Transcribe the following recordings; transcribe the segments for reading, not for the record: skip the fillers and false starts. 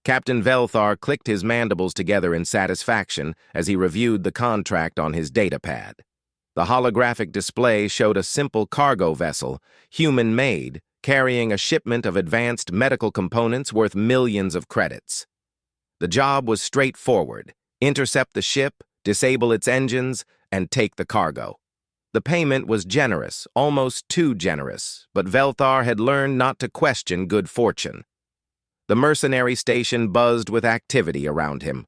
Captain Velthar clicked his mandibles together in satisfaction as he reviewed the contract on his datapad. The holographic display showed a simple cargo vessel, human-made, carrying a shipment of advanced medical components worth millions of credits. The job was straightforward: intercept the ship, disable its engines, and take the cargo. The payment was generous, almost too generous, but Velthar had learned not to question good fortune. The Mercenary station buzzed with activity around him.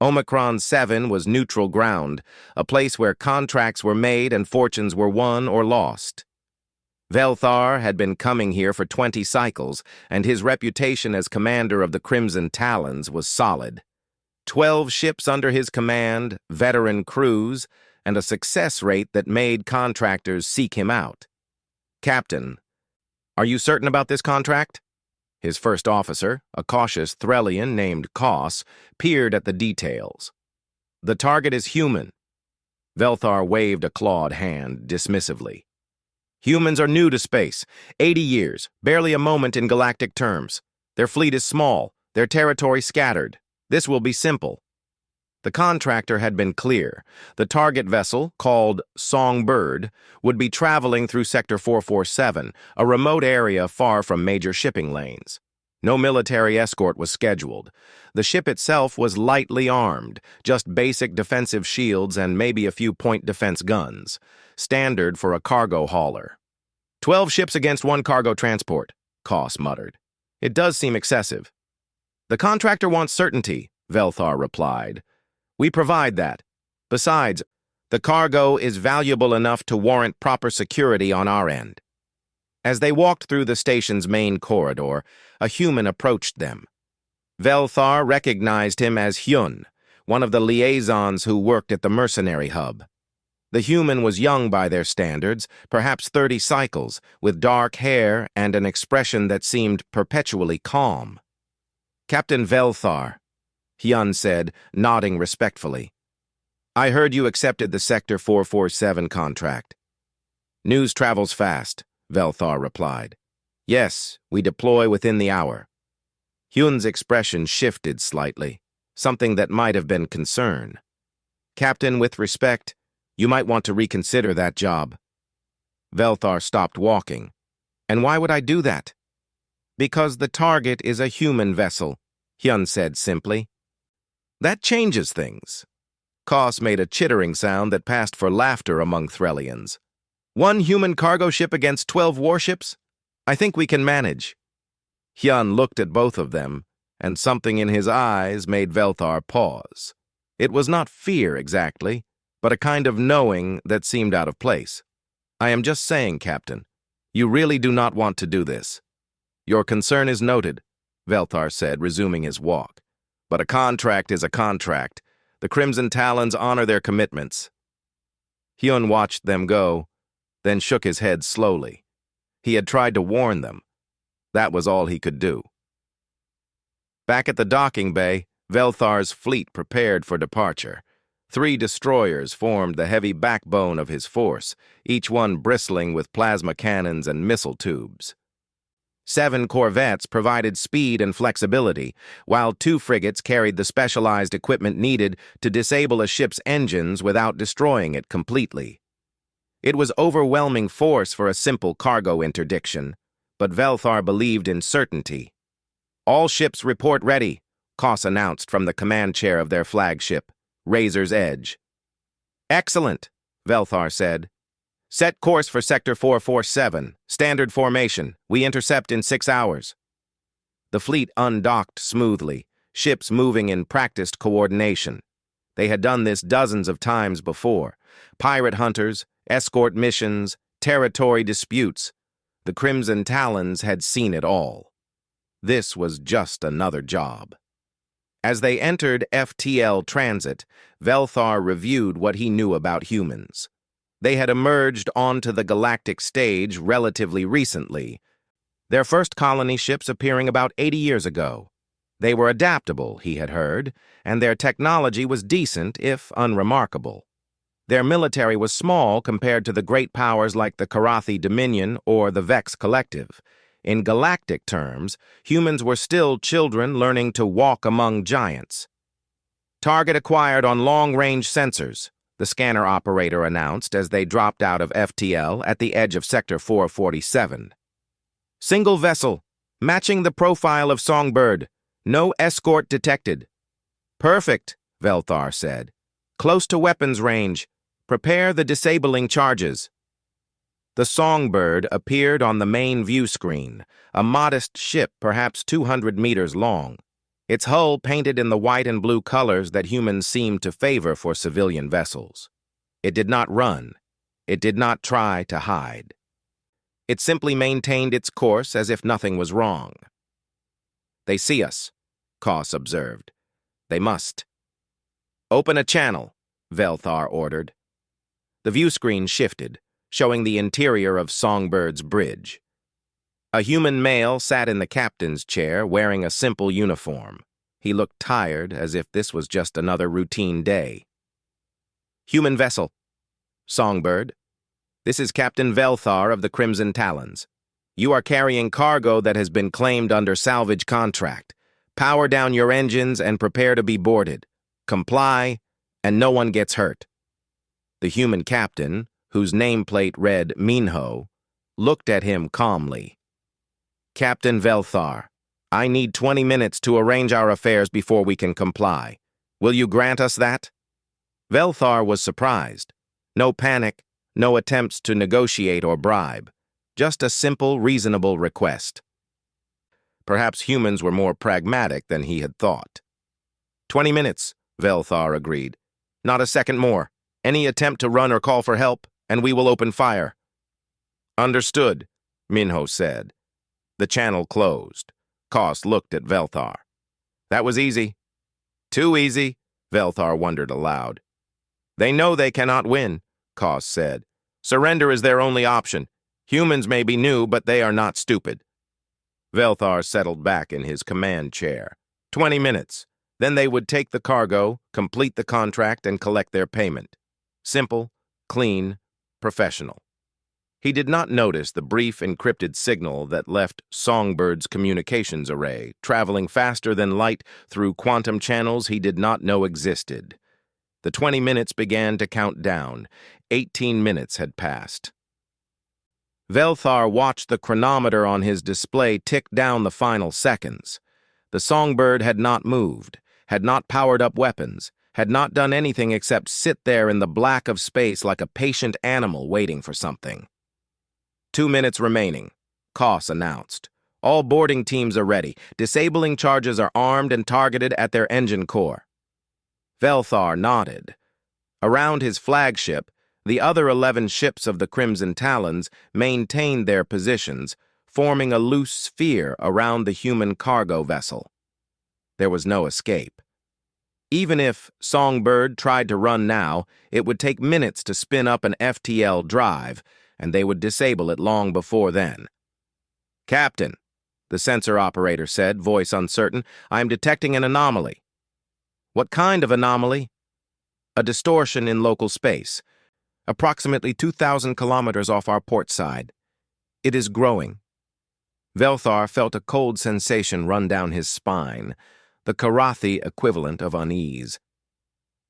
Omicron 7 was neutral ground, a place where contracts were made and fortunes were won or lost. Velthar had been coming here for 20 cycles, and his reputation as commander of the Crimson Talons was solid. 12 ships under his command, veteran crews, and a success rate that made contractors seek him out. "Captain, are you certain about this contract?" His first officer, a cautious Threllian named Kos, peered at the details. "The target is human." Velthar waved a clawed hand dismissively. "Humans are new to space, 80 years, barely a moment in galactic terms. Their fleet is small, their territory scattered. This will be simple." The contractor had been clear. The target vessel, called Songbird, would be traveling through Sector 447, a remote area far from major shipping lanes. No military escort was scheduled. The ship itself was lightly armed, just basic defensive shields and maybe a few point defense guns, standard for a cargo hauler. 12 ships against one cargo transport, Kos muttered. "It does seem excessive." "The contractor wants certainty," Velthar replied. "We provide that. Besides, the cargo is valuable enough to warrant proper security on our end." As they walked through the station's main corridor, a human approached them. Velthar recognized him as Hyun, one of the liaisons who worked at the Mercenary hub. The human was young by their standards, perhaps 30 cycles, with dark hair and an expression that seemed perpetually calm. "Captain Velthar," Hyun said, nodding respectfully. "I heard you accepted the Sector 447 contract." "News travels fast," Velthar replied. "Yes, we deploy within the hour." Hyun's expression shifted slightly, something that might have been concern. "Captain, with respect, you might want to reconsider that job." Velthar stopped walking. "And why would I do that?" "Because the target is a human vessel," Hyun said simply. "That changes things." Kos made a chittering sound that passed for laughter among Threllians. "One human cargo ship against 12 warships? I think we can manage." Hyun looked at both of them, and something in his eyes made Velthar pause. It was not fear exactly, but a kind of knowing that seemed out of place. "I am just saying, Captain, you really do not want to do this." "Your concern is noted," Velthar said, resuming his walk. "But a contract is a contract. The Crimson Talons honor their commitments." Hyun watched them go, then shook his head slowly. He had tried to warn them. That was all he could do. Back at the docking bay, Velthar's fleet prepared for departure. 3 destroyers formed the heavy backbone of his force, each one bristling with plasma cannons and missile tubes. 7 corvettes provided speed and flexibility, while 2 frigates carried the specialized equipment needed to disable a ship's engines without destroying it completely. It was overwhelming force for a simple cargo interdiction, but Velthar believed in certainty. "All ships report ready," Kos announced from the command chair of their flagship, Razor's Edge. "Excellent," Velthar said. "Set course for Sector 447, standard formation. We intercept in 6 hours." The fleet undocked smoothly, ships moving in practiced coordination. They had done this dozens of times before. Pirate hunters, escort missions, territory disputes. The Crimson Talons had seen it all. This was just another job. As they entered FTL Transit, Velthar reviewed what he knew about humans. They had emerged onto the galactic stage relatively recently, their first colony ships appearing about 80 years ago. They were adaptable, he had heard, and their technology was decent, if unremarkable. Their military was small compared to the great powers like the Karathi Dominion or the Vex Collective. In galactic terms, humans were still children learning to walk among giants. Target acquired on long-range sensors, the scanner operator announced as they dropped out of FTL at the edge of Sector 447. Single vessel, matching the profile of Songbird. No escort detected. Perfect, Velthar said. Close to weapons range. Prepare the disabling charges. The Songbird appeared on the main view screen, a modest ship perhaps 200 meters long, its hull painted in the white and blue colors that humans seem to favor for civilian vessels. It did not run. It did not try to hide. It simply maintained its course as if nothing was wrong. They see us, Koss observed. They must. Open a channel, Velthar ordered. The view screen shifted, showing the interior of Songbird's bridge. A human male sat in the captain's chair wearing a simple uniform. He looked tired, as if this was just another routine day. Human vessel. Songbird. This is Captain Velthar of the Crimson Talons. You are carrying cargo that has been claimed under salvage contract. Power down your engines and prepare to be boarded. Comply, and no one gets hurt. The human captain, whose nameplate read Minho, looked at him calmly. Captain Velthar, I need 20 minutes to arrange our affairs before we can comply. Will you grant us that? Velthar was surprised. No panic, no attempts to negotiate or bribe. Just a simple, reasonable request. Perhaps humans were more pragmatic than he had thought. 20 minutes, Velthar agreed. Not a second more. Any attempt to run or call for help, and we will open fire. Understood, Minho said. The channel closed. Koss looked at Velthar. That was easy. Too easy, Velthar wondered aloud. They know they cannot win, Koss said. Surrender is their only option. Humans may be new, but they are not stupid. Velthar settled back in his command chair. 20 minutes. Then they would take the cargo, complete the contract, and collect their payment. Simple, clean, professional. He did not notice the brief encrypted signal that left Songbird's communications array, traveling faster than light through quantum channels he did not know existed. The 20 minutes began to count down. 18 minutes had passed. Velthar watched the chronometer on his display tick down the final seconds. The Songbird had not moved, had not powered up weapons, had not done anything except sit there in the black of space like a patient animal waiting for something. 2 minutes remaining, Koss announced. All boarding teams are ready. Disabling charges are armed and targeted at their engine core. Velthar nodded. Around his flagship, the other 11 ships of the Crimson Talons maintained their positions, forming a loose sphere around the human cargo vessel. There was no escape. Even if Songbird tried to run now, it would take minutes to spin up an FTL drive, and they would disable it long before then. Captain, the sensor operator said, voice uncertain, I am detecting an anomaly. What kind of anomaly? A distortion in local space, approximately 2,000 kilometers off our port side. It is growing. Velthar felt a cold sensation run down his spine, the Karathi equivalent of unease.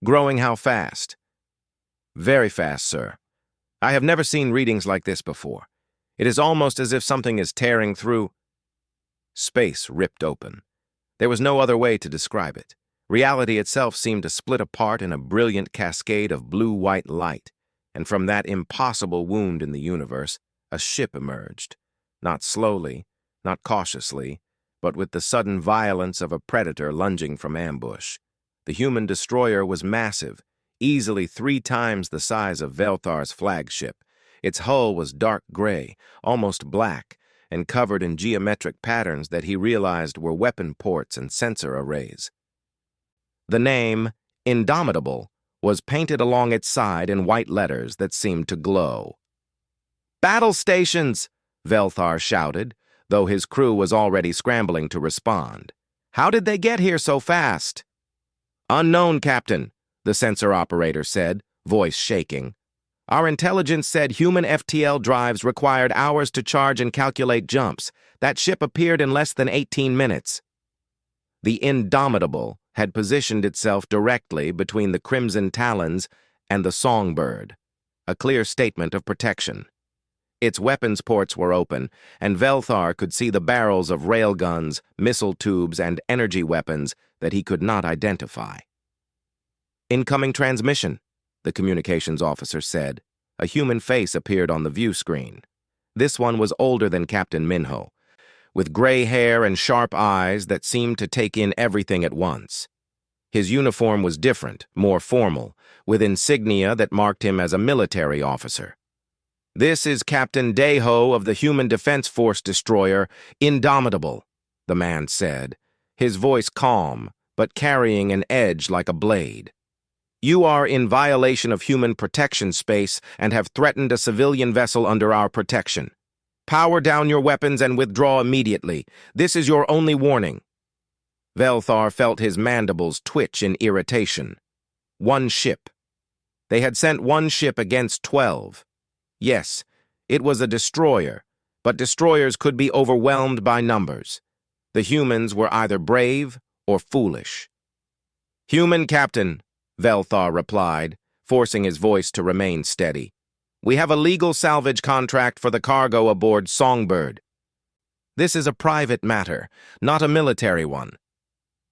Growing how fast? Very fast, sir. I have never seen readings like this before. It is almost as if something is tearing through. Space ripped open. There was no other way to describe it. Reality itself seemed to split apart in a brilliant cascade of blue-white light, and from that impossible wound in the universe, a ship emerged. Not slowly, not cautiously, but with the sudden violence of a predator lunging from ambush. The human destroyer was massive, easily 3 times the size of Velthar's flagship. Its hull was dark gray, almost black, and covered in geometric patterns that he realized were weapon ports and sensor arrays. The name, Indomitable, was painted along its side in white letters that seemed to glow. "Battle stations!" Velthar shouted, though his crew was already scrambling to respond. "How did they get here so fast?" "Unknown, Captain," the sensor operator said, voice shaking. "Our intelligence said human FTL drives required hours to charge and calculate jumps. That ship appeared in less than 18 minutes. The Indomitable had positioned itself directly between the Crimson Talons and the Songbird, a clear statement of protection. Its weapons ports were open, and Velthar could see the barrels of railguns, missile tubes, and energy weapons that he could not identify. "Incoming transmission," the communications officer said. A human face appeared on the view screen. This one was older than Captain Minho, with gray hair and sharp eyes that seemed to take in everything at once. His uniform was different, more formal, with insignia that marked him as a military officer. "This is Captain Deho of the Human Defense Force destroyer, Indomitable," the man said, his voice calm, but carrying an edge like a blade. "You are in violation of human protection space and have threatened a civilian vessel under our protection. Power down your weapons and withdraw immediately. This is your only warning." Velthar felt his mandibles twitch in irritation. One ship. They had sent one ship against 12. Yes, it was a destroyer, but destroyers could be overwhelmed by numbers. The humans were either brave or foolish. "Human captain," Velthar replied, forcing his voice to remain steady. "We have a legal salvage contract for the cargo aboard Songbird. This is a private matter, not a military one."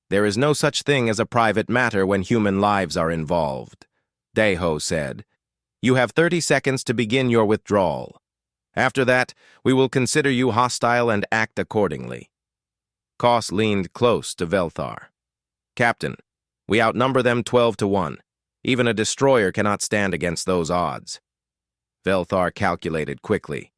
"There is no such thing as a private matter when human lives are involved," Deho said. "You have 30 seconds to begin your withdrawal. After that, we will consider you hostile and act accordingly." Koss leaned close to Velthar. "Captain, we outnumber them 12-1. Even a destroyer cannot stand against those odds." Velthar calculated quickly.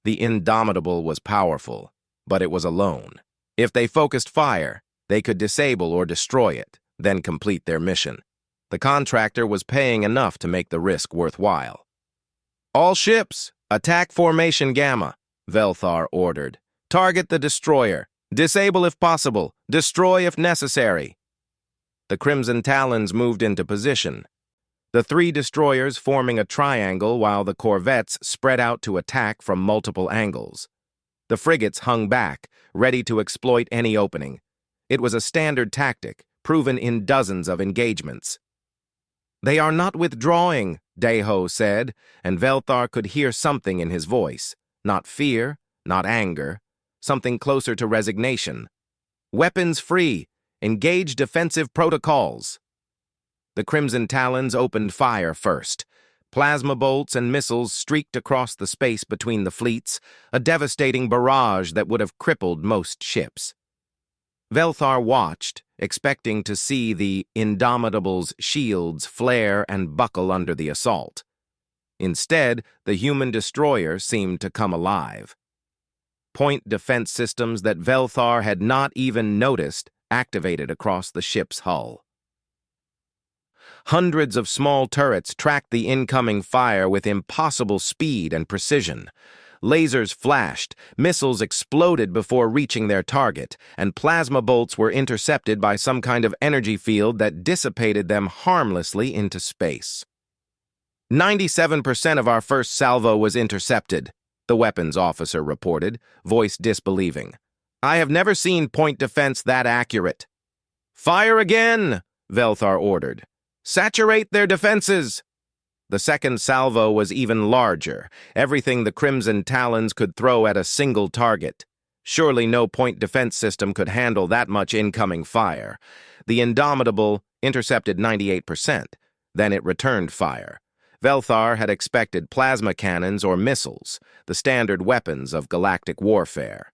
The Indomitable was powerful, but it was alone. If they focused fire, they could disable or destroy it, then complete their mission. The contractor was paying enough to make the risk worthwhile. "All ships, attack formation Gamma," Velthar ordered. "Target the destroyer. Disable if possible. Destroy if necessary." The Crimson Talons moved into position, the 3 destroyers forming a triangle while the corvettes spread out to attack from multiple angles. The frigates hung back, ready to exploit any opening. It was a standard tactic, proven in dozens of engagements. "They are not withdrawing," Deho said, and Velthar could hear something in his voice. Not fear, not anger, something closer to resignation. "Weapons free. Engage defensive protocols." The Crimson Talons opened fire first. Plasma bolts and missiles streaked across the space between the fleets, a devastating barrage that would have crippled most ships. Velthar watched, expecting to see the Indomitable's shields flare and buckle under the assault. Instead, the human destroyer seemed to come alive. Point defense systems that Velthar had not even noticed activated across the ship's hull. Hundreds of small turrets tracked the incoming fire with impossible speed and precision. Lasers flashed, missiles exploded before reaching their target, and plasma bolts were intercepted by some kind of energy field that dissipated them harmlessly into space. 97% of our first salvo was intercepted, the weapons officer reported, voice disbelieving. "I have never seen point defense that accurate." "Fire again," Velthar ordered. "Saturate their defenses." The second salvo was even larger, everything the Crimson Talons could throw at a single target. Surely no point defense system could handle that much incoming fire. The Indomitable intercepted 98%. Then it returned fire. Velthar had expected plasma cannons or missiles, the standard weapons of galactic warfare.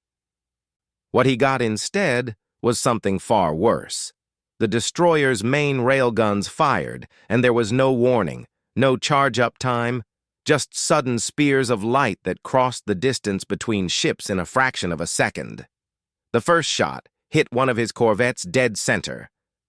What he got instead was something far worse. The destroyer's main railguns fired, and there was no warning. No charge-up time, just sudden spears of light that crossed the distance between ships in a fraction of a second. The first shot hit one of his corvettes dead center.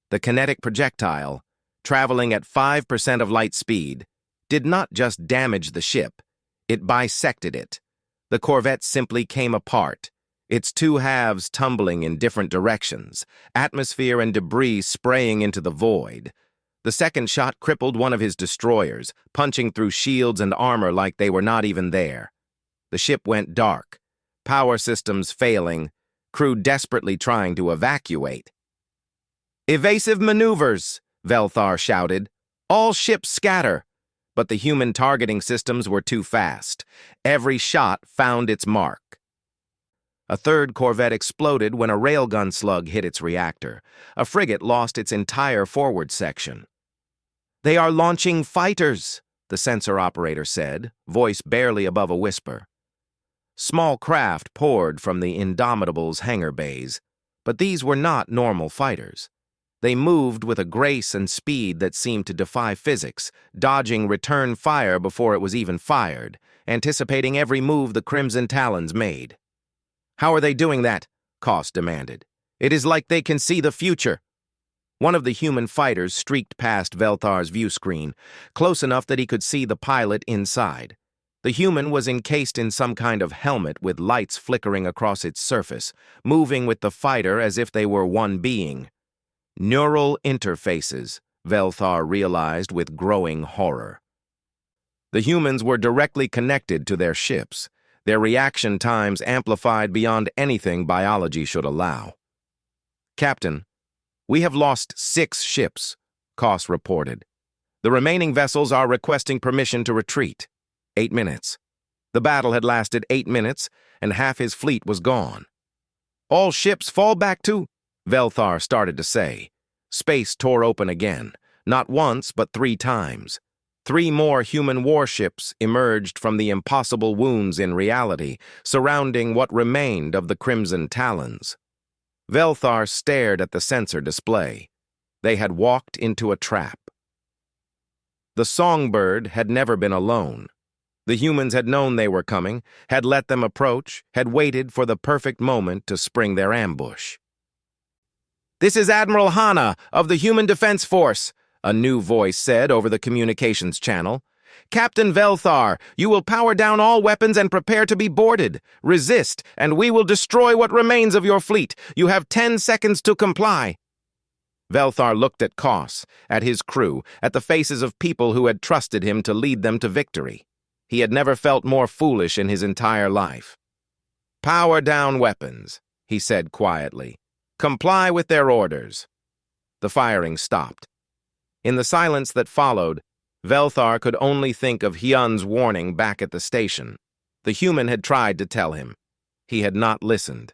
The kinetic projectile, traveling at 5% of light speed, did not just damage the ship, it bisected it. The corvette simply came apart, its 2 halves tumbling in different directions, atmosphere and debris spraying into the void. The second shot crippled one of his destroyers, punching through shields and armor like they were not even there. The ship went dark, power systems failing, crew desperately trying to evacuate. "Evasive maneuvers!" Velthar shouted. "All ships scatter!" But the human targeting systems were too fast. Every shot found its mark. A third corvette exploded when a railgun slug hit its reactor. A frigate lost its entire forward section. "They are launching fighters," the sensor operator said, voice barely above a whisper. Small craft poured from the Indomitable's hangar bays, but these were not normal fighters. They moved with a grace and speed that seemed to defy physics, dodging return fire before it was even fired, anticipating every move the Crimson Talons made. "How are they doing that?" Koss demanded. "It is like they can see the future." One of the human fighters streaked past Velthar's view screen, close enough that he could see the pilot inside. The human was encased in some kind of helmet with lights flickering across its surface, moving with the fighter as if they were one being. Neural interfaces, Velthar realized with growing horror. The humans were directly connected to their ships, their reaction times amplified beyond anything biology should allow. "Captain, we have lost 6 ships," Koss reported. "The remaining vessels are requesting permission to retreat." 8 minutes. The battle had lasted 8 minutes, and half his fleet was gone. "All ships fall back to—" Velthar started to say. Space tore open again, not once but 3 times. 3 more human warships emerged from the impossible wounds in reality, surrounding what remained of the Crimson Talons. Velthar stared at the sensor display. They had walked into a trap. The songbird had never been alone. The humans had known they were coming, had let them approach, had waited for the perfect moment to spring their ambush. "This is Admiral Hanna of the Human Defense Force," a new voice said over the communications channel. "Captain Velthar, you will power down all weapons and prepare to be boarded. Resist, and we will destroy what remains of your fleet. You have 10 seconds to comply." Velthar looked at Koss, at his crew, at the faces of people who had trusted him to lead them to victory. He had never felt more foolish in his entire life. "Power down weapons," he said quietly. "Comply with their orders." The firing stopped. In the silence that followed, Velthar could only think of Hyun's warning back at the station. The human had tried to tell him. He had not listened.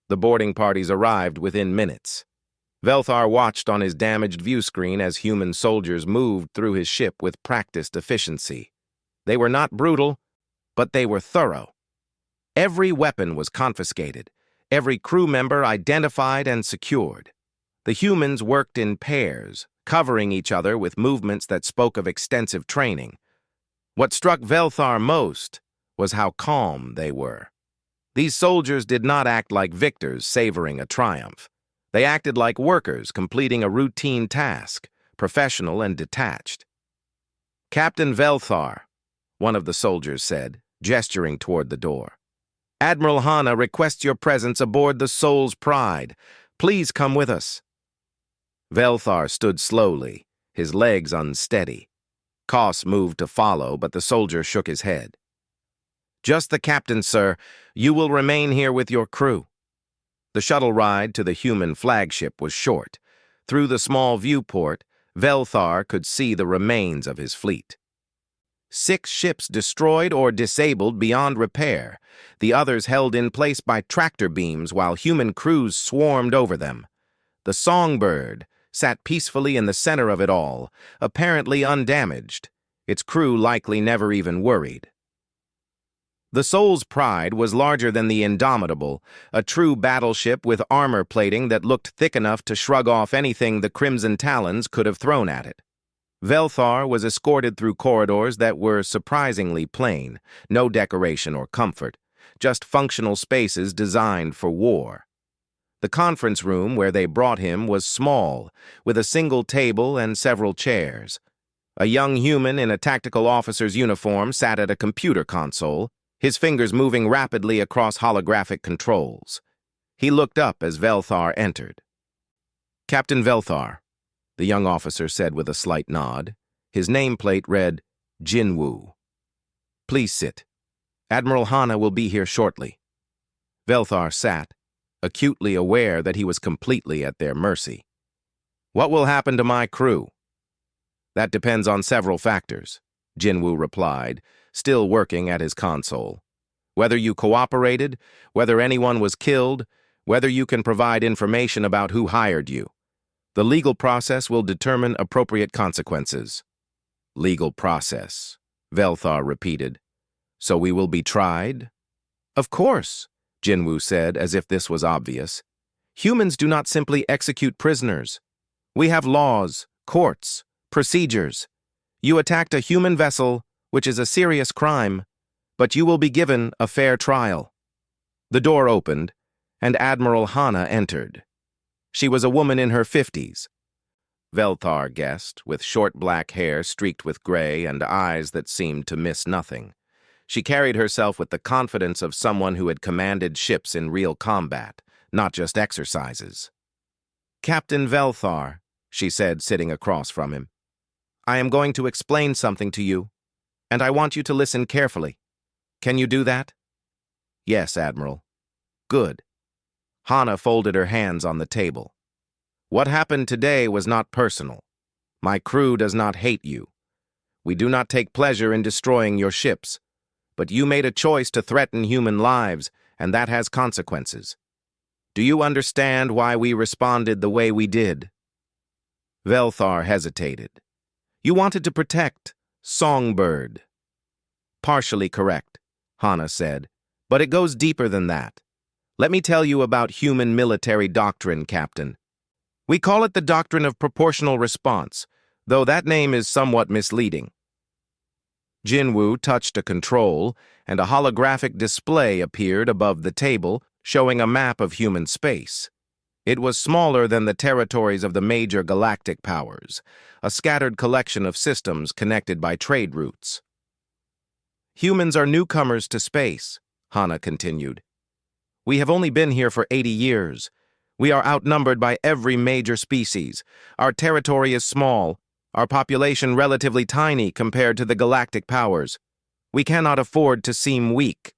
The boarding parties arrived within minutes. Velthar watched on his damaged view screen as human soldiers moved through his ship with practiced efficiency. They were not brutal, but they were thorough. Every weapon was confiscated, every crew member identified and secured. The humans worked in pairs, covering each other with movements that spoke of extensive training. What struck Velthar most was how calm they were. These soldiers did not act like victors savoring a triumph. They acted like workers completing a routine task, professional and detached. "Captain Velthar," one of the soldiers said, gesturing toward the door. "Admiral Hanna requests your presence aboard the Soul's Pride. Please come with us." Velthar stood slowly, his legs unsteady. Koss moved to follow, but the soldier shook his head. "Just the captain, sir. You will remain here with your crew." The shuttle ride to the human flagship was short. Through the small viewport, Velthar could see the remains of his fleet. 6 ships destroyed or disabled beyond repair, the others held in place by tractor beams while human crews swarmed over them. The Songbird sat peacefully in the center of it all, apparently undamaged, its crew likely never even worried. The Soul's Pride was larger than the Indomitable, a true battleship with armor plating that looked thick enough to shrug off anything the Crimson Talons could have thrown at it. Velthar was escorted through corridors that were surprisingly plain, no decoration or comfort, just functional spaces designed for war. The conference room where they brought him was small, with a single table and several chairs. A young human in a tactical officer's uniform sat at a computer console, his fingers moving rapidly across holographic controls. He looked up as Velthar entered. "Captain Velthar," the young officer said with a slight nod. His nameplate read, Jinwoo. "Please sit. Admiral Hanna will be here shortly." Velthar sat, acutely aware that he was completely at their mercy. What will happen to my crew? That depends on several factors, Jinwoo replied, still working at his console. Whether you cooperated, whether anyone was killed, whether you can provide information about who hired you. The legal process will determine appropriate consequences. Legal process, Velthar repeated. So we will be tried? Of course, Jinwoo said, as if this was obvious. Humans do not simply execute prisoners. We have laws, courts, procedures. You attacked a human vessel, which is a serious crime, but you will be given a fair trial. The door opened, and Admiral Hana entered. She was a woman in her 50s. Velthar guessed, with short black hair streaked with gray and eyes that seemed to miss nothing. She carried herself with the confidence of someone who had commanded ships in real combat, not just exercises. Captain Velthar, she said, sitting across from him, I am going to explain something to you, and I want you to listen carefully. Can you do that? Yes, Admiral. Good. Hana folded her hands on the table. What happened today was not personal. My crew does not hate you. We do not take pleasure in destroying your ships, but you made a choice to threaten human lives, and that has consequences. Do you understand why we responded the way we did? Velthar hesitated. You wanted to protect Songbird. Partially correct, Hana said, but it goes deeper than that. Let me tell you about human military doctrine, Captain. We call it the doctrine of proportional response, though that name is somewhat misleading. Jinwoo touched a control, and a holographic display appeared above the table, showing a map of human space. It was smaller than the territories of the major galactic powers, a scattered collection of systems connected by trade routes. Humans are newcomers to space, Hana continued. We have only been here for 80 years. We are outnumbered by every major species. Our territory is small, our population relatively tiny compared to the galactic powers. We cannot afford to seem weak.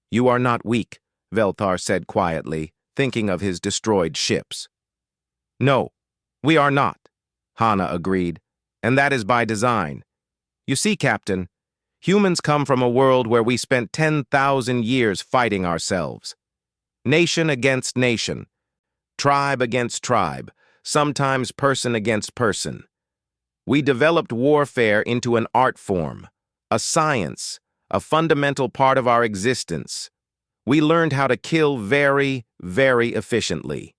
You are not weak, Velthar said quietly, thinking of his destroyed ships. No, we are not, Hana agreed, and that is by design. You see, Captain, humans come from a world where we spent 10,000 years fighting ourselves. Nation against nation, tribe against tribe, sometimes person against person. We developed warfare into an art form, a science, a fundamental part of our existence. We learned how to kill very, very efficiently.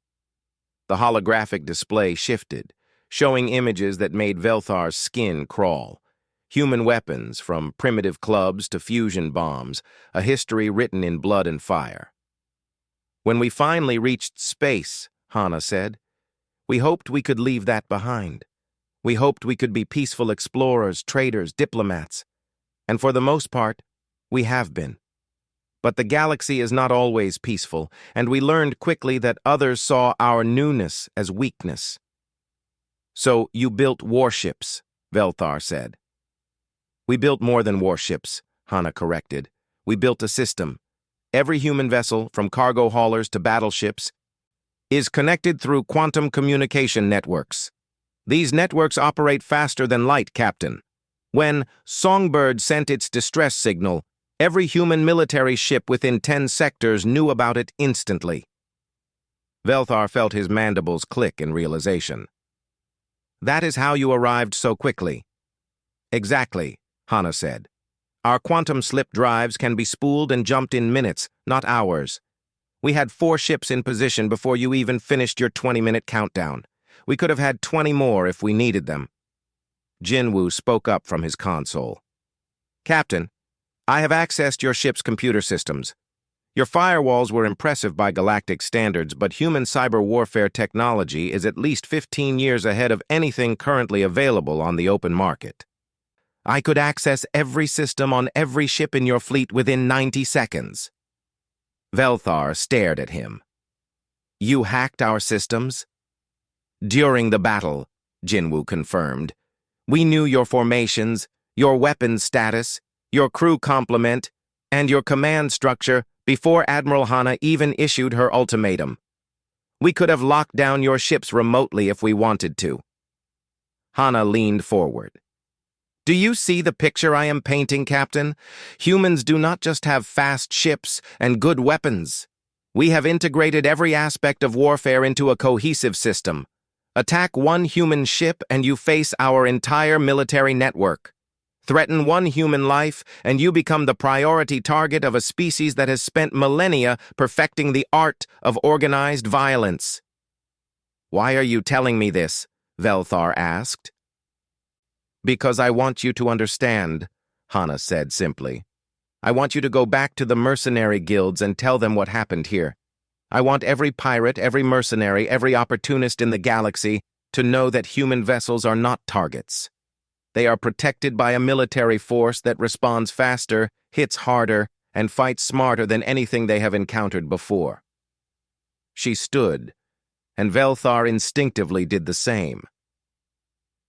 The holographic display shifted, showing images that made Velthar's skin crawl. Human weapons, from primitive clubs to fusion bombs, a history written in blood and fire. When we finally reached space, Hana said, we hoped we could leave that behind. We hoped we could be peaceful explorers, traders, diplomats. And for the most part, we have been. But the galaxy is not always peaceful, and we learned quickly that others saw our newness as weakness. So you built warships, Velthar said. We built more than warships, Hana corrected. We built a system. Every human vessel, from cargo haulers to battleships, is connected through quantum communication networks. These networks operate faster than light, Captain. When Songbird sent its distress signal, every human military ship within 10 sectors knew about it instantly. Velthar felt his mandibles click in realization. That is how you arrived so quickly. Exactly, Hana said. Our quantum slip drives can be spooled and jumped in minutes, not hours. We had 4 ships in position before you even finished your 20-minute countdown. We could have had 20 more if we needed them. Jinwoo spoke up from his console. Captain, I have accessed your ship's computer systems. Your firewalls were impressive by galactic standards, but human cyber warfare technology is at least 15 years ahead of anything currently available on the open market. I could access every system on every ship in your fleet within 90 seconds. Velthar stared at him. You hacked our systems? During the battle, Jinwoo confirmed. We knew your formations, your weapons status, your crew complement, and your command structure before Admiral Hana even issued her ultimatum. We could have locked down your ships remotely if we wanted to. Hana leaned forward. Do you see the picture I am painting, Captain? Humans do not just have fast ships and good weapons. We have integrated every aspect of warfare into a cohesive system. Attack one human ship and you face our entire military network. Threaten one human life and you become the priority target of a species that has spent millennia perfecting the art of organized violence. Why are you telling me this? Velthar asked. Because I want you to understand, Hana said simply. I want you to go back to the mercenary guilds and tell them what happened here. I want every pirate, every mercenary, every opportunist in the galaxy to know that human vessels are not targets. They are protected by a military force that responds faster, hits harder, and fights smarter than anything they have encountered before. She stood, and Velthar instinctively did the same.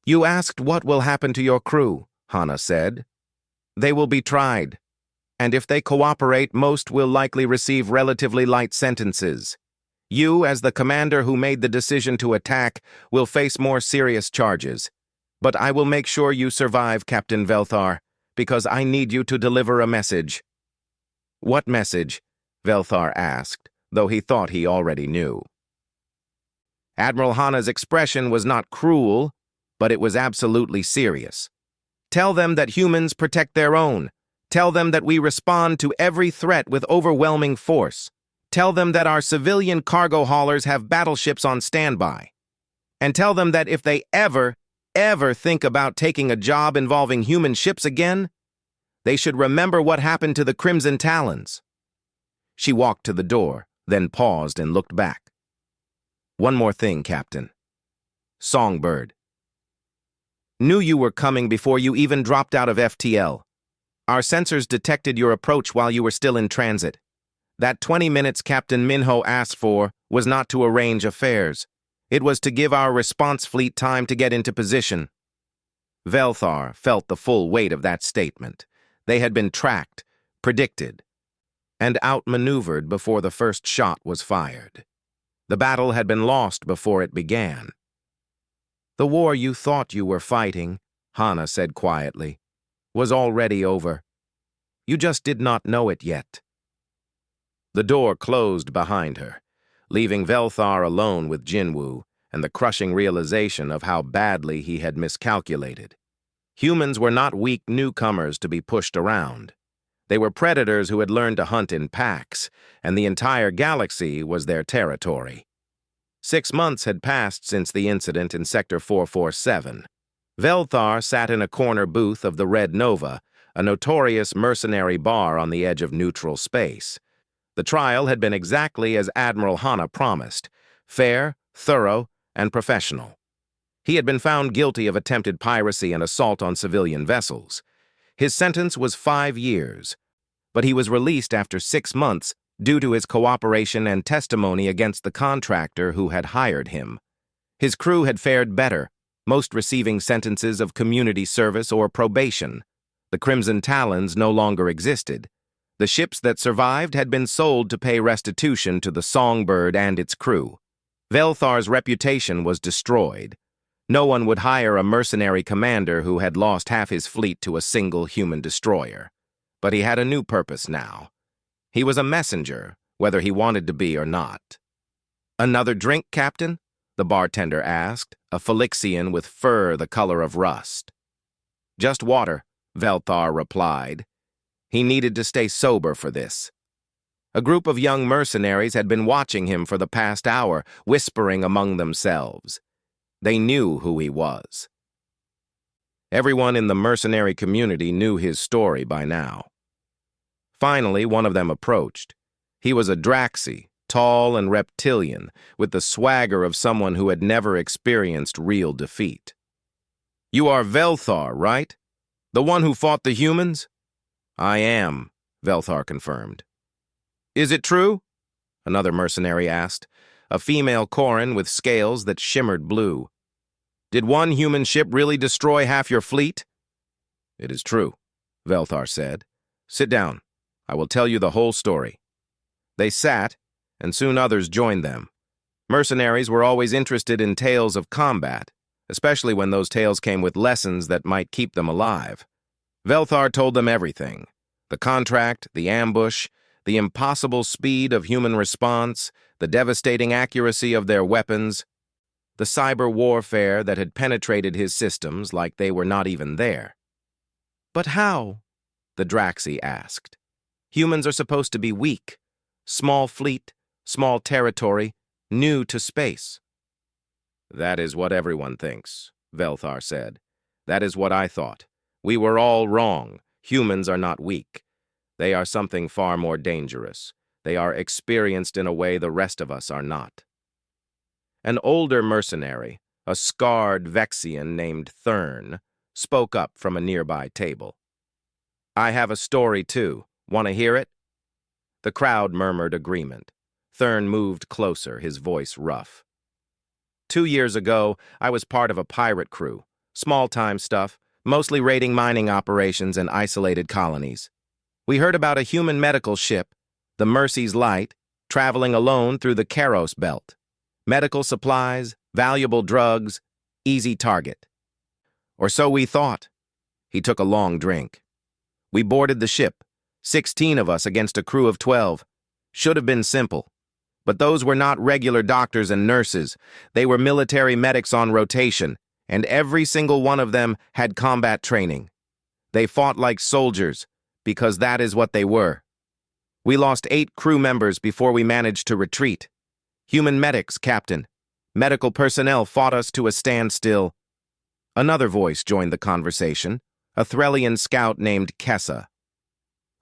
You asked what will happen to your crew, Hana said. They will be tried, and if they cooperate, most will likely receive relatively light sentences. You, as the commander who made the decision to attack, will face more serious charges. But I will make sure you survive, Captain Velthar, because I need you to deliver a message. What message? Velthar asked, though he thought he already knew. Admiral Hana's expression was not cruel, but it was absolutely serious. Tell them that humans protect their own. Tell them that we respond to every threat with overwhelming force. Tell them that our civilian cargo haulers have battleships on standby. And tell them that if they ever think about taking a job involving human ships again, they should remember what happened to the Crimson Talons. She walked to the door, then paused and looked back. One more thing, Captain. Songbird. Knew you were coming before you even dropped out of FTL. Our sensors detected your approach while you were still in transit. That 20 minutes Captain Minho asked for was not to arrange affairs. It was to give our response fleet time to get into position. Velthar felt the full weight of that statement. They had been tracked, predicted, and outmaneuvered before the first shot was fired. The battle had been lost before it began. The war you thought you were fighting, Hana said quietly, was already over. You just did not know it yet. The door closed behind her, leaving Velthar alone with Jinwoo and the crushing realization of how badly he had miscalculated. Humans were not weak newcomers to be pushed around. They were predators who had learned to hunt in packs, and the entire galaxy was their territory. 6 months had passed since the incident in Sector 447. Velthar sat in a corner booth of the Red Nova, a notorious mercenary bar on the edge of neutral space. The trial had been exactly as Admiral Hana promised, fair, thorough, and professional. He had been found guilty of attempted piracy and assault on civilian vessels. His sentence was 5 years, but he was released after 6 months due to his cooperation and testimony against the contractor who had hired him. His crew had fared better, most receiving sentences of community service or probation. The Crimson Talons no longer existed. The ships that survived had been sold to pay restitution to the Songbird and its crew. Velthar's reputation was destroyed. No one would hire a mercenary commander who had lost half his fleet to a single human destroyer. But he had a new purpose now. He was a messenger, whether he wanted to be or not. Another drink, Captain? The bartender asked, a Felixian with fur the color of rust. Just water, Velthar replied. He needed to stay sober for this. A group of young mercenaries had been watching him for the past hour, whispering among themselves. They knew who he was. Everyone in the mercenary community knew his story by now. Finally, one of them approached. He was a Draxi, tall and reptilian, with the swagger of someone who had never experienced real defeat. You are Velthar, right? The one who fought the humans? I am, Velthar confirmed. Is it true? Another mercenary asked, a female Koran with scales that shimmered blue. Did one human ship really destroy half your fleet? It is true, Velthar said. Sit down. I will tell you the whole story. They sat, and soon others joined them. Mercenaries were always interested in tales of combat, especially when those tales came with lessons that might keep them alive. Velthar told them everything: the contract, the ambush, the impossible speed of human response, the devastating accuracy of their weapons, the cyber warfare that had penetrated his systems like they were not even there. "But how?" the Draxi asked. "Humans are supposed to be weak. Small fleet, small territory, new to space." "That is what everyone thinks," Velthar said. "That is what I thought. We were all wrong. Humans are not weak. They are something far more dangerous. They are experienced in a way the rest of us are not." An older mercenary, a scarred Vexian named Thurn, spoke up from a nearby table. "I have a story, too. Want to hear it?" The crowd murmured agreement. Thurn moved closer, his voice rough. 2 years ago, I was part of a pirate crew. Small-time stuff, mostly raiding mining operations and isolated colonies. We heard about a human medical ship, the Mercy's Light, traveling alone through the Karos Belt. Medical supplies, valuable drugs, easy target. Or so we thought. He took a long drink. We boarded the ship, 16 of us against a crew of 12. Should have been simple. But those were not regular doctors and nurses. They were military medics on rotation, and every single one of them had combat training. They fought like soldiers, because that is what they were. We lost 8 crew members before we managed to retreat. Human medics, Captain. Medical personnel fought us to a standstill. Another voice joined the conversation, a Threlian scout named Kessa.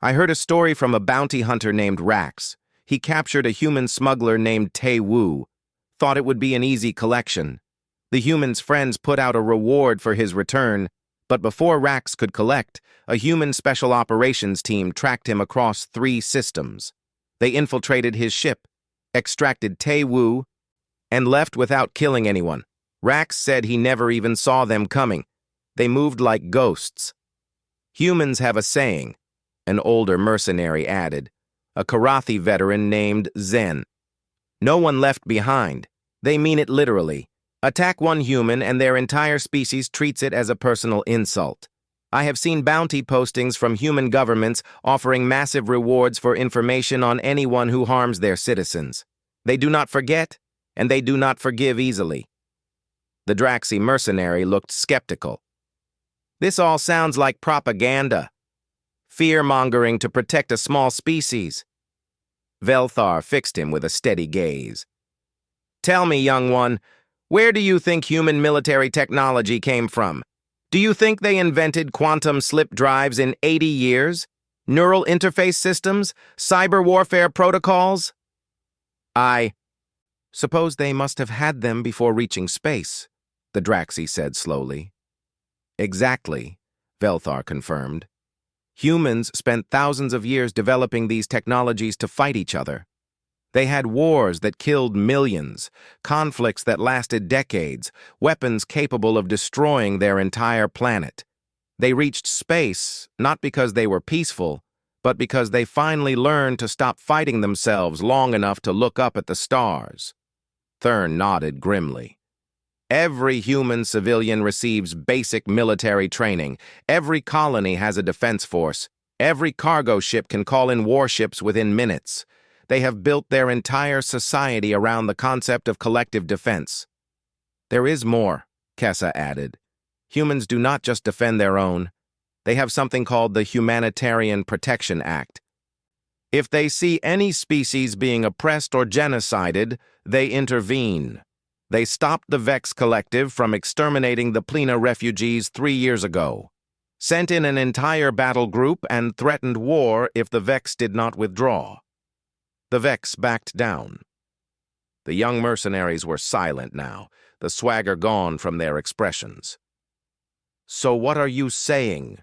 "I heard a story from a bounty hunter named Rax. He captured a human smuggler named Tae Wu. Thought it would be an easy collection. The human's friends put out a reward for his return, but before Rax could collect, a human special operations team tracked him across 3 systems. They infiltrated his ship, extracted Tae Wu, and left without killing anyone. Rax said he never even saw them coming. They moved like ghosts. Humans have a saying," an older mercenary added, a Karathi veteran named Zen. "No one left behind. They mean it literally. Attack one human and their entire species treats it as a personal insult. I have seen bounty postings from human governments offering massive rewards for information on anyone who harms their citizens. They do not forget, and they do not forgive easily." The Draxi mercenary looked skeptical. "This all sounds like propaganda. Fear-mongering to protect a small species." Velthar fixed him with a steady gaze. "Tell me, young one, where do you think human military technology came from? Do you think they invented quantum slip drives in 80 years? Neural interface systems? Cyber warfare protocols?" "I suppose they must have had them before reaching space," the Draxi said slowly. "Exactly," Velthar confirmed. "Humans spent thousands of years developing these technologies to fight each other. They had wars that killed millions, conflicts that lasted decades, weapons capable of destroying their entire planet. They reached space not because they were peaceful, but because they finally learned to stop fighting themselves long enough to look up at the stars." Thurn nodded grimly. "Every human civilian receives basic military training. Every colony has a defense force. Every cargo ship can call in warships within minutes. They have built their entire society around the concept of collective defense." "There is more," Kessa added. "Humans do not just defend their own. They have something called the Humanitarian Protection Act. If they see any species being oppressed or genocided, they intervene. They stopped the Vex Collective from exterminating the Plena refugees 3 years ago, sent in an entire battle group, and threatened war if the Vex did not withdraw. The Vex backed down." The young mercenaries were silent now, the swagger gone from their expressions. "So what are you saying?"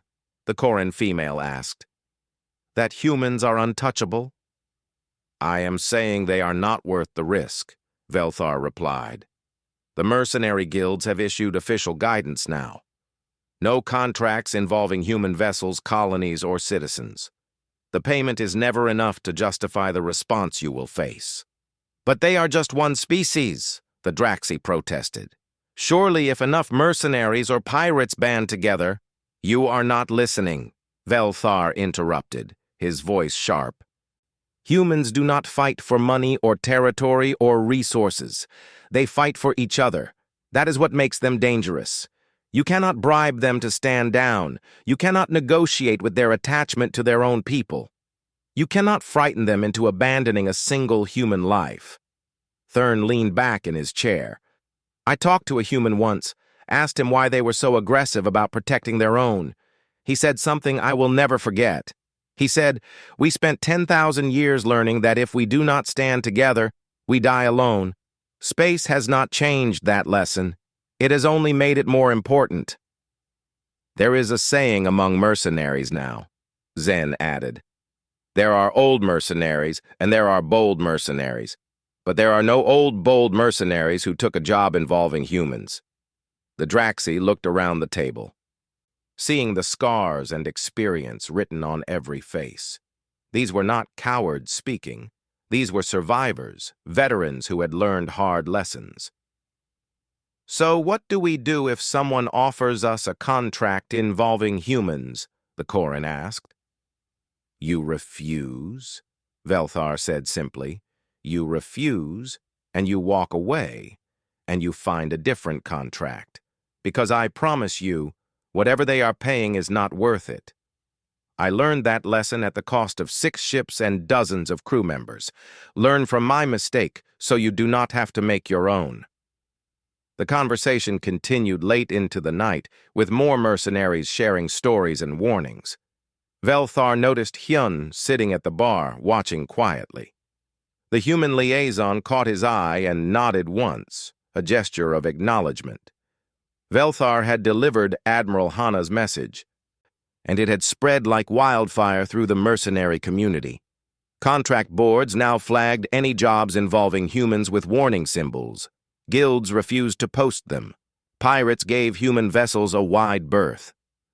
the Koran female asked. "That humans are untouchable?" "I am saying they are not worth the risk," Velthar replied. "The mercenary guilds have issued official guidance now. No contracts involving human vessels, colonies, or citizens. The payment is never enough to justify the response you will face. But they are just one species, the Draxi protested. Surely if enough mercenaries or pirates band together— You are not listening, Velthar interrupted, his voice sharp. Humans do not fight for money or territory or resources. They fight for each other. That is what makes them dangerous. You cannot bribe them to stand down. You cannot negotiate with their attachment to their own people. You cannot frighten them into abandoning a single human life. Thurn leaned back in his chair. I talked to a human once, asked him why they were so aggressive about protecting their own. He said something I will never forget. He said, "We spent 10,000 years learning that if we do not stand together, we die alone. Space has not changed that lesson. It has only made it more important." There is a saying among mercenaries now, Zen added. There are old mercenaries and there are bold mercenaries. But there are no old, bold mercenaries who took a job involving humans. The Draxi looked around the table, seeing the scars and experience written on every face. These were not cowards speaking. These were survivors, veterans who had learned hard lessons. So what do we do if someone offers us a contract involving humans? The Koran asked. You refuse, Velthar said simply. You refuse, and you walk away, and you find a different contract. Because I promise you, whatever they are paying is not worth it. I learned that lesson at the cost of 6 ships and dozens of crew members. Learn from my mistake so you do not have to make your own. The conversation continued late into the night, with more mercenaries sharing stories and warnings. Velthar noticed Hyun sitting at the bar, watching quietly. The human liaison caught his eye and nodded once, a gesture of acknowledgement. Velthar had delivered Admiral Hana's message, and it had spread like wildfire through the mercenary community. Contract boards now flagged any jobs involving humans with warning symbols. Guilds refused to post them. Pirates gave human vessels a wide berth.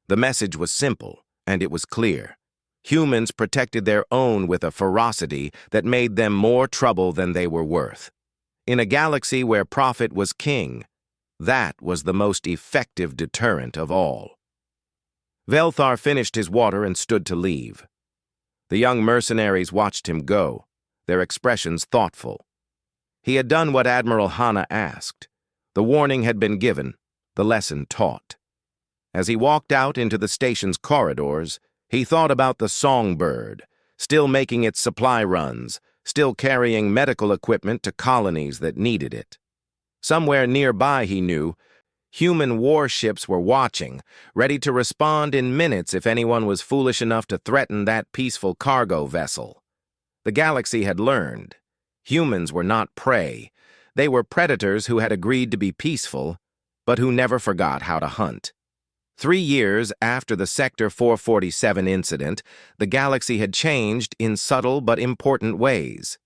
The message was simple, and it was clear. Humans protected their own with a ferocity that made them more trouble than they were worth. In a galaxy where profit was king, that was the most effective deterrent of all. Velthar finished his water and stood to leave. The young mercenaries watched him go, their expressions thoughtful. He had done what Admiral Hana asked. The warning had been given, the lesson taught. As he walked out into the station's corridors, he thought about the Songbird, still making its supply runs, still carrying medical equipment to colonies that needed it. Somewhere nearby, he knew, human warships were watching, ready to respond in minutes if anyone was foolish enough to threaten that peaceful cargo vessel. The galaxy had learned. Humans were not prey. They were predators who had agreed to be peaceful, but who never forgot how to hunt. 3 years after the Sector 447 incident, the galaxy had changed in subtle but important ways.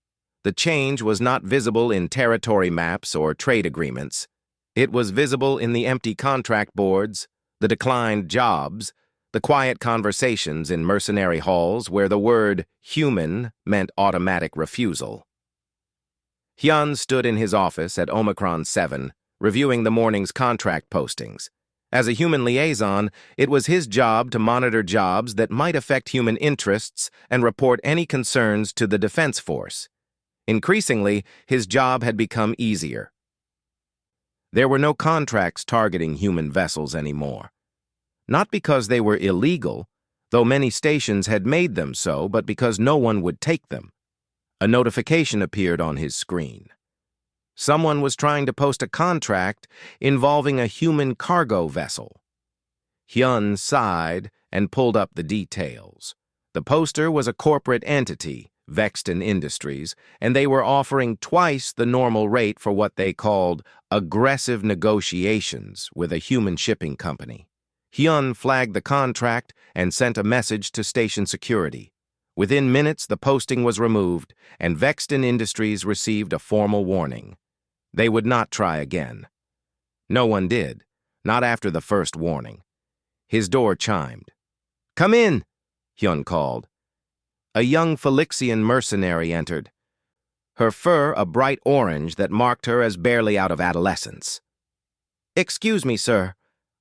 The change was not visible in territory maps or trade agreements. It was visible in the empty contract boards, the declined jobs, the quiet conversations in mercenary halls where the word human meant automatic refusal. Hyun stood in his office at Omicron 7, reviewing the morning's contract postings. As a human liaison, it was his job to monitor jobs that might affect human interests and report any concerns to the Defense Force. Increasingly, his job had become easier. There were no contracts targeting human vessels anymore. Not because they were illegal, though many stations had made them so, but because no one would take them. A notification appeared on his screen. Someone was trying to post a contract involving a human cargo vessel. Hyun sighed and pulled up the details. The poster was a corporate entity, Vexton Industries, and they were offering twice the normal rate for what they called aggressive negotiations with a human shipping company. Hyun flagged the contract and sent a message to station security. Within minutes, the posting was removed, and Vexton Industries received a formal warning. They would not try again. No one did, not after the first warning. His door chimed. "Come in," Hyun called. A young Felixian mercenary entered, her fur a bright orange that marked her as barely out of adolescence. "Excuse me, sir.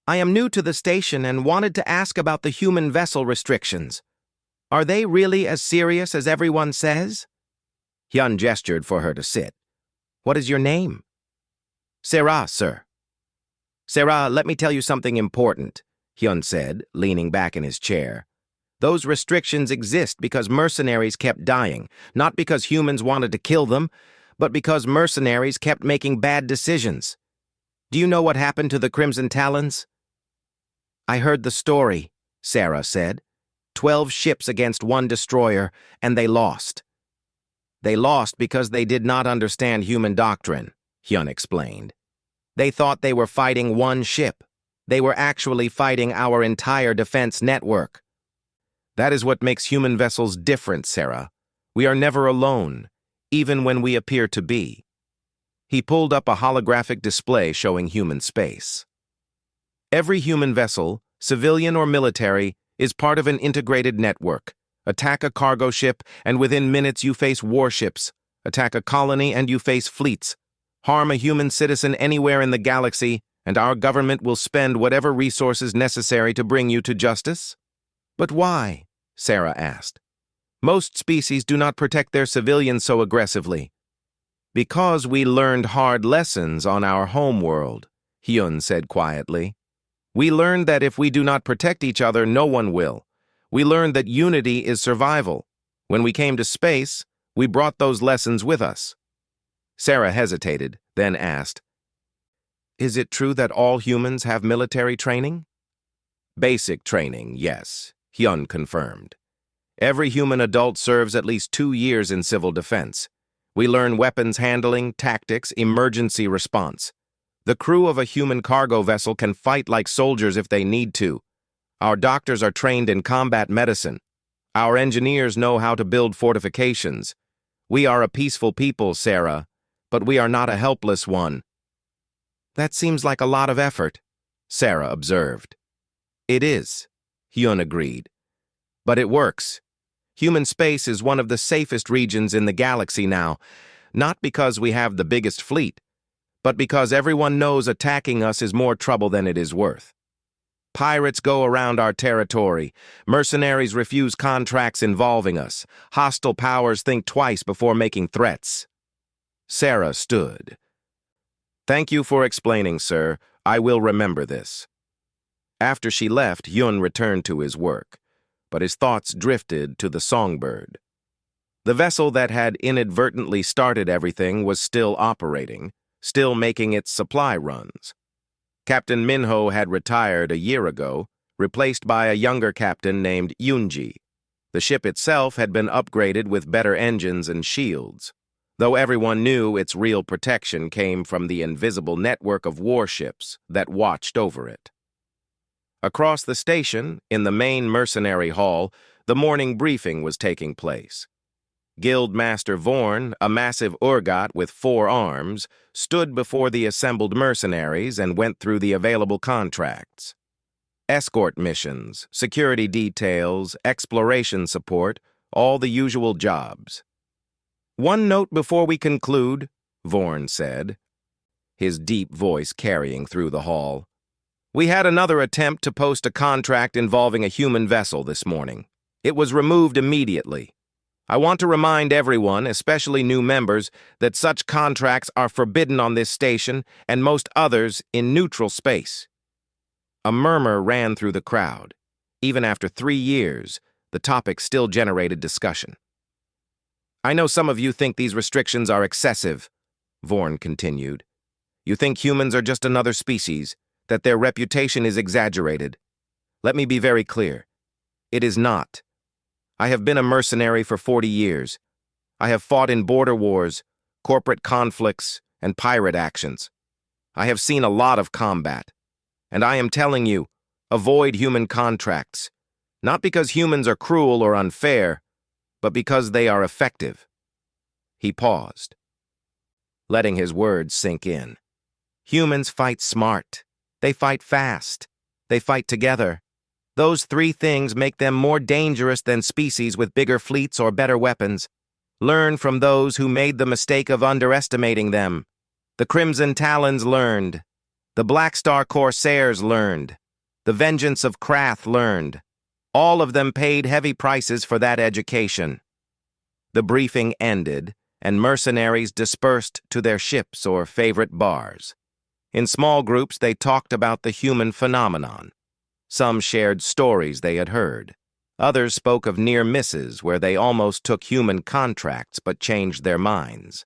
I am new to the station and wanted to ask about the human vessel restrictions. Are they really as serious as everyone says?" Hyun gestured for her to sit. "What is your name?" "Sarah, sir." "Sarah, let me tell you something important," Hyun said, leaning back in his chair. "Those restrictions exist because mercenaries kept dying, not because humans wanted to kill them, but because mercenaries kept making bad decisions. Do you know what happened to the Crimson Talons?" "I heard the story," Sarah said. 12 ships against 1 destroyer, and they lost. "They lost because they did not understand human doctrine," Hyun explained. "They thought they were fighting 1 ship. They were actually fighting our entire defense network." "That is what makes human vessels different, Sarah. We are never alone, even when we appear to be." He pulled up a holographic display showing human space. "Every human vessel, civilian or military, is part of an integrated network. Attack a cargo ship, and within minutes you face warships. Attack a colony, and you face fleets. Harm a human citizen anywhere in the galaxy, and our government will spend whatever resources necessary to bring you to justice." "But why?" Sarah asked. "Most species do not protect their civilians so aggressively." "Because we learned hard lessons on our homeworld," Hyun said quietly. "We learned that if we do not protect each other, no one will. We learned that unity is survival. When we came to space, we brought those lessons with us." Sarah hesitated, then asked, "Is it true that all humans have military training?" "Basic training, yes," Hyun confirmed. "Every human adult serves at least 2 years in civil defense. We learn weapons handling, tactics, emergency response. The crew of a human cargo vessel can fight like soldiers if they need to. Our doctors are trained in combat medicine. Our engineers know how to build fortifications. We are a peaceful people, Sarah, but we are not a helpless one." "That seems like a lot of effort," Sarah observed. "It is," Hyun agreed. "But it works. Human space is one of the safest regions in the galaxy now, not because we have the biggest fleet, but because everyone knows attacking us is more trouble than it is worth. Pirates go around our territory. Mercenaries refuse contracts involving us. Hostile powers think twice before making threats." Sarah stood. "Thank you for explaining, sir. I will remember this." After she left, Hyun returned to his work, but his thoughts drifted to the Songbird. The vessel that had inadvertently started everything was still operating, still making its supply runs. Captain Minho had retired a year ago, replaced by a younger captain named Yoonji. The ship itself had been upgraded with better engines and shields, though everyone knew its real protection came from the invisible network of warships that watched over it. Across the station, in the main mercenary hall, the morning briefing was taking place. Guildmaster Vorn, a massive Urgot with 4 arms, stood before the assembled mercenaries and went through the available contracts. Escort missions, security details, exploration support, all the usual jobs. "One note before we conclude," Vorn said, his deep voice carrying through the hall. "We had another attempt to post a contract involving a human vessel this morning. It was removed immediately. I want to remind everyone, especially new members, that such contracts are forbidden on this station and most others in neutral space." A murmur ran through the crowd. Even after 3 years, the topic still generated discussion. "I know some of you think these restrictions are excessive," Vorn continued. "You think humans are just another species, that their reputation is exaggerated. Let me be very clear. It is not. I have been a mercenary for 40 years. I have fought in border wars, corporate conflicts, and pirate actions. I have seen a lot of combat. And I am telling you, avoid human contracts, not because humans are cruel or unfair, but because they are effective." He paused, letting his words sink in. "Humans fight smart. They fight fast. They fight together. Those three things make them more dangerous than species with bigger fleets or better weapons. Learn from those who made the mistake of underestimating them. The Crimson Talons learned. The Black Star Corsairs learned. The Vengeance of Krath learned. All of them paid heavy prices for that education. The briefing ended, and mercenaries dispersed to their ships or favorite bars. In small groups, they talked about the human phenomenon. Some shared stories they had heard. Others spoke of near misses where they almost took human contracts but changed their minds.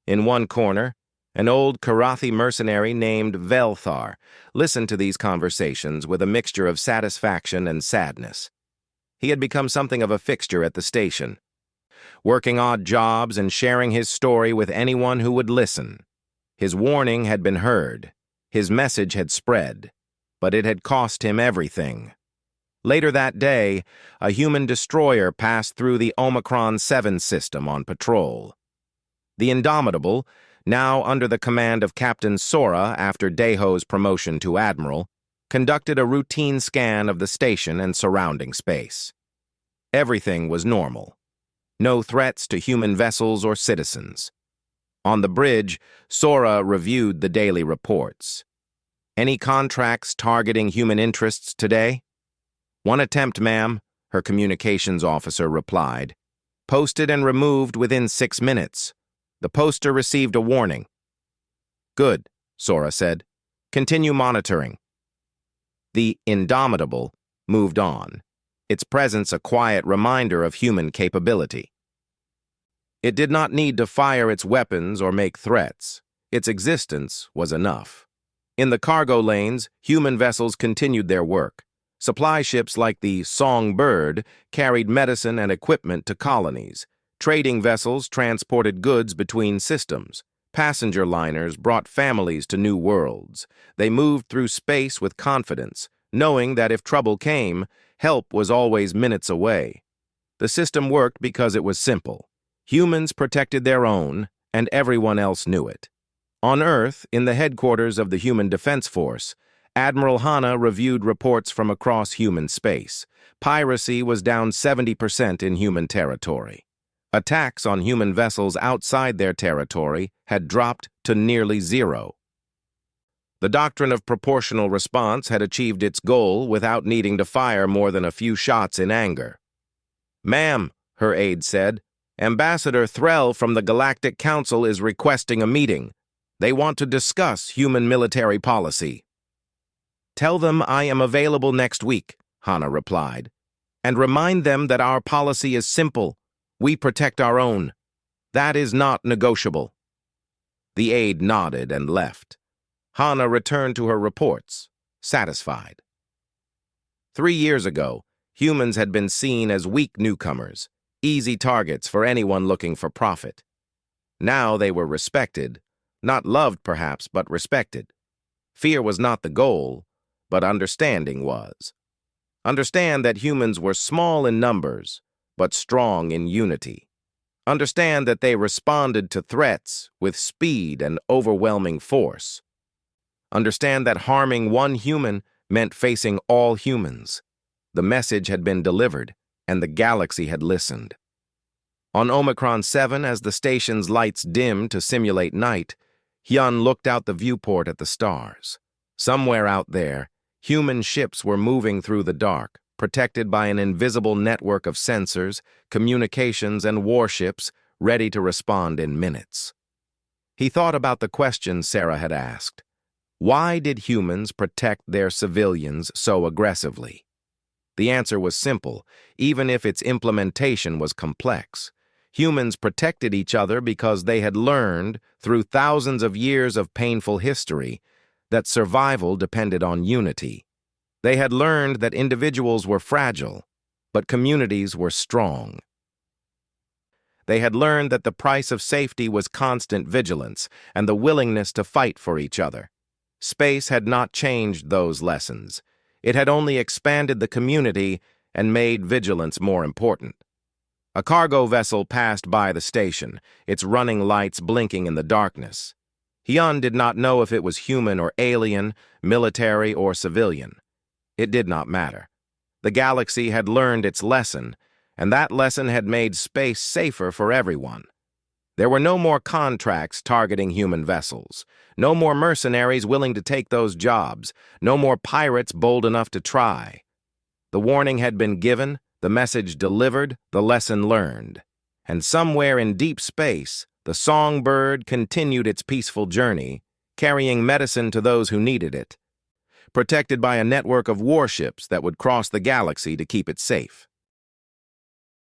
In one corner, an old Karathi mercenary named Velthar listened to these conversations with a mixture of satisfaction and sadness. He had become something of a fixture at the station, working odd jobs and sharing his story with anyone who would listen. His warning had been heard. His message had spread, but it had cost him everything. Later that day, a human destroyer passed through the Omicron 7 system on patrol. The Indomitable, now under the command of Captain Sora after Deho's promotion to Admiral, conducted a routine scan of the station and surrounding space. Everything was normal. No threats to human vessels or citizens. On the bridge, Sora reviewed the daily reports. Any contracts targeting human interests today? One attempt, ma'am, her communications officer replied. Posted and removed within 6 minutes. The poster received a warning. Good, Sora said. Continue monitoring. The Indomitable moved on, its presence a quiet reminder of human capability. It did not need to fire its weapons or make threats. Its existence was enough. In the cargo lanes, human vessels continued their work. Supply ships like the Songbird carried medicine and equipment to colonies. Trading vessels transported goods between systems. Passenger liners brought families to new worlds. They moved through space with confidence, knowing that if trouble came, help was always minutes away. The system worked because it was simple. Humans protected their own, and everyone else knew it. On Earth, in the headquarters of the Human Defense Force, Admiral Hanna reviewed reports from across human space. Piracy was down 70% in human territory. Attacks on human vessels outside their territory had dropped to nearly zero. The doctrine of proportional response had achieved its goal without needing to fire more than a few shots in anger. Ma'am, her aide said, Ambassador Threll from the Galactic Council is requesting a meeting. They want to discuss human military policy. Tell them I am available next week, Hanna replied, and remind them that our policy is simple. We protect our own. That is not negotiable. The aide nodded and left. Hanna returned to her reports, satisfied. 3 years ago, humans had been seen as weak newcomers, easy targets for anyone looking for profit. Now they were respected, not loved perhaps, but respected. Fear was not the goal, but understanding was. Understand that humans were small in numbers, but strong in unity. Understand that they responded to threats with speed and overwhelming force. Understand that harming one human meant facing all humans. The message had been delivered, and the galaxy had listened. On Omicron 7, as the station's lights dimmed to simulate night, Hyun looked out the viewport at the stars. Somewhere out there, human ships were moving through the dark, protected by an invisible network of sensors, communications, and warships ready to respond in minutes. He thought about the question Sarah had asked. Why did humans protect their civilians so aggressively? The answer was simple, even if its implementation was complex. Humans protected each other because they had learned, through thousands of years of painful history, that survival depended on unity. They had learned that individuals were fragile, but communities were strong. They had learned that the price of safety was constant vigilance and the willingness to fight for each other. Space had not changed those lessons. It had only expanded the community and made vigilance more important. A cargo vessel passed by the station, its running lights blinking in the darkness. Hyun did not know if it was human or alien, military or civilian. It did not matter. The galaxy had learned its lesson, and that lesson had made space safer for everyone. There were no more contracts targeting human vessels, no more mercenaries willing to take those jobs, no more pirates bold enough to try. The warning had been given, the message delivered, the lesson learned. And somewhere in deep space, the songbird continued its peaceful journey, carrying medicine to those who needed it, protected by a network of warships that would cross the galaxy to keep it safe.